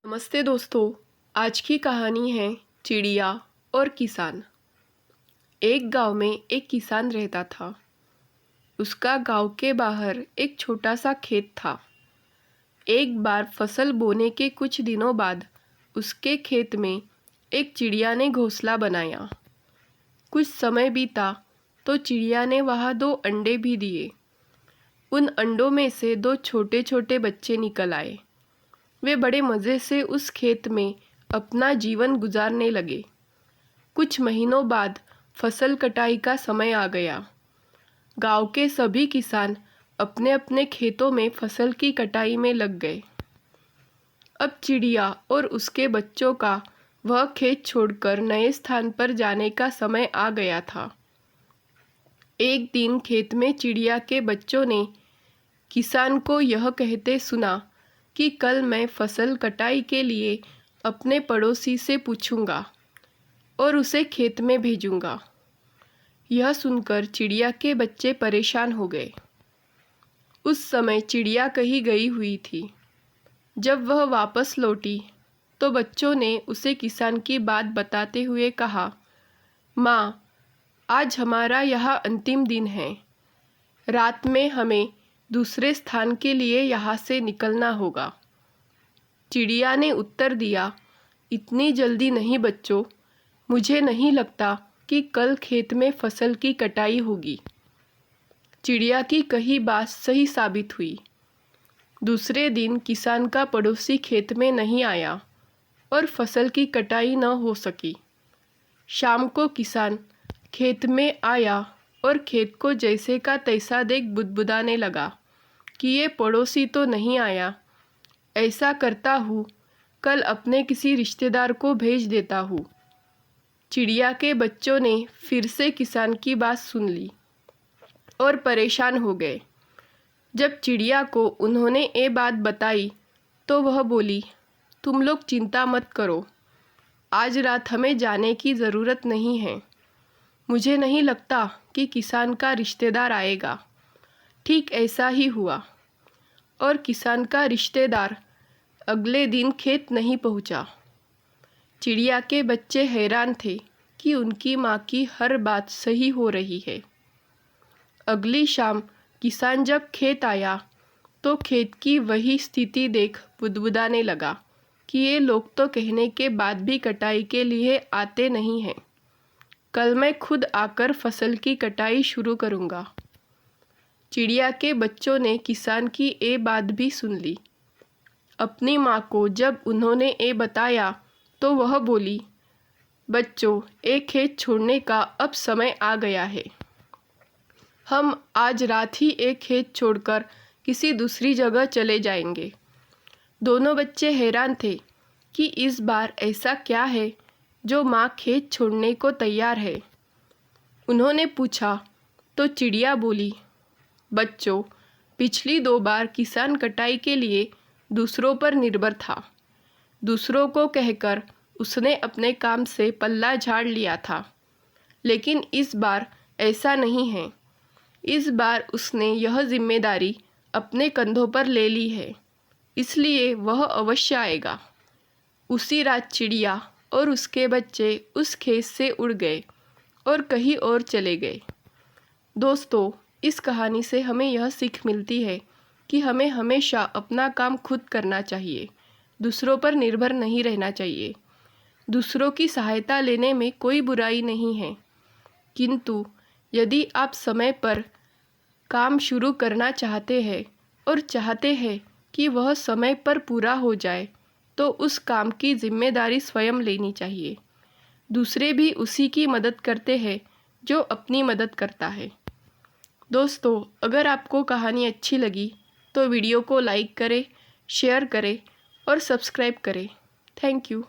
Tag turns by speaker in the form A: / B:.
A: नमस्ते दोस्तों। आज की कहानी है चिड़िया और किसान। एक गांव में एक किसान रहता था। उसका गांव के बाहर एक छोटा सा खेत था। एक बार फसल बोने के कुछ दिनों बाद उसके खेत में एक चिड़िया ने घोंसला बनाया। कुछ समय बीता तो चिड़िया ने वहाँ 2 अंडे भी दिए। उन अंडों में से 2 छोटे छोटे बच्चे निकल आए। वे बड़े मज़े से उस खेत में अपना जीवन गुजारने लगे। कुछ महीनों बाद फसल कटाई का समय आ गया। गांव के सभी किसान अपने अपने खेतों में फसल की कटाई में लग गए। अब चिड़िया और उसके बच्चों का वह खेत छोड़कर नए स्थान पर जाने का समय आ गया था। एक दिन खेत में चिड़िया के बच्चों ने किसान को यह कहते सुना कि कल मैं फसल कटाई के लिए अपने पड़ोसी से पूछूंगा और उसे खेत में भेजूंगा। यह सुनकर चिड़िया के बच्चे परेशान हो गए। उस समय चिड़िया कहीं गई हुई थी। जब वह वापस लौटी तो बच्चों ने उसे किसान की बात बताते हुए कहा, माँ, आज हमारा यहाँ अंतिम दिन है। रात में हमें दूसरे स्थान के लिए यहाँ से निकलना होगा। चिड़िया ने उत्तर दिया, इतनी जल्दी नहीं बच्चों, मुझे नहीं लगता कि कल खेत में फसल की कटाई होगी। चिड़िया की कही बात सही साबित हुई। दूसरे दिन किसान का पड़ोसी खेत में नहीं आया और फसल की कटाई न हो सकी। शाम को किसान खेत में आया और खेत को जैसे का तैसा देख बुदबुदाने लगा कि ये पड़ोसी तो नहीं आया। ऐसा करता हूँ, कल अपने किसी रिश्तेदार को भेज देता हूँ। चिड़िया के बच्चों ने फिर से किसान की बात सुन ली और परेशान हो गए। जब चिड़िया को उन्होंने ये बात बताई तो वह बोली, तुम लोग चिंता मत करो, आज रात हमें जाने की ज़रूरत नहीं है। मुझे नहीं लगता कि किसान का रिश्तेदार आएगा। ठीक ऐसा ही हुआ और किसान का रिश्तेदार अगले दिन खेत नहीं पहुंचा। चिड़िया के बच्चे हैरान थे कि उनकी माँ की हर बात सही हो रही है। अगली शाम किसान जब खेत आया तो खेत की वही स्थिति देख बुदबुदाने लगा कि ये लोग तो कहने के बाद भी कटाई के लिए आते नहीं हैं। कल मैं खुद आकर फसल की कटाई शुरू करूँगा। चिड़िया के बच्चों ने किसान की ये बात भी सुन ली। अपनी माँ को जब उन्होंने ये बताया तो वह बोली, बच्चों, एक खेत छोड़ने का अब समय आ गया है। हम आज रात ही एक खेत छोड़कर किसी दूसरी जगह चले जाएंगे। दोनों बच्चे हैरान थे कि इस बार ऐसा क्या है जो माँ खेत छोड़ने को तैयार है। उन्होंने पूछा तो चिड़िया बोली, बच्चों, पिछली 2 बार किसान कटाई के लिए दूसरों पर निर्भर था। दूसरों को कहकर उसने अपने काम से पल्ला झाड़ लिया था, लेकिन इस बार ऐसा नहीं है। इस बार उसने यह जिम्मेदारी अपने कंधों पर ले ली है, इसलिए वह अवश्य आएगा। उसी रात चिड़िया और उसके बच्चे उस खेत से उड़ गए और कहीं और चले गए। दोस्तों, इस कहानी से हमें यह सीख मिलती है कि हमें हमेशा अपना काम खुद करना चाहिए, दूसरों पर निर्भर नहीं रहना चाहिए। दूसरों की सहायता लेने में कोई बुराई नहीं है, किंतु यदि आप समय पर काम शुरू करना चाहते हैं और चाहते हैं कि वह समय पर पूरा हो जाए, तो उस काम की जिम्मेदारी स्वयं लेनी चाहिए। दूसरे भी उसी की मदद करते हैं जो अपनी मदद करता है। दोस्तों, अगर आपको कहानी अच्छी लगी तो वीडियो को लाइक करें, शेयर करें और सब्सक्राइब करें। Thank you.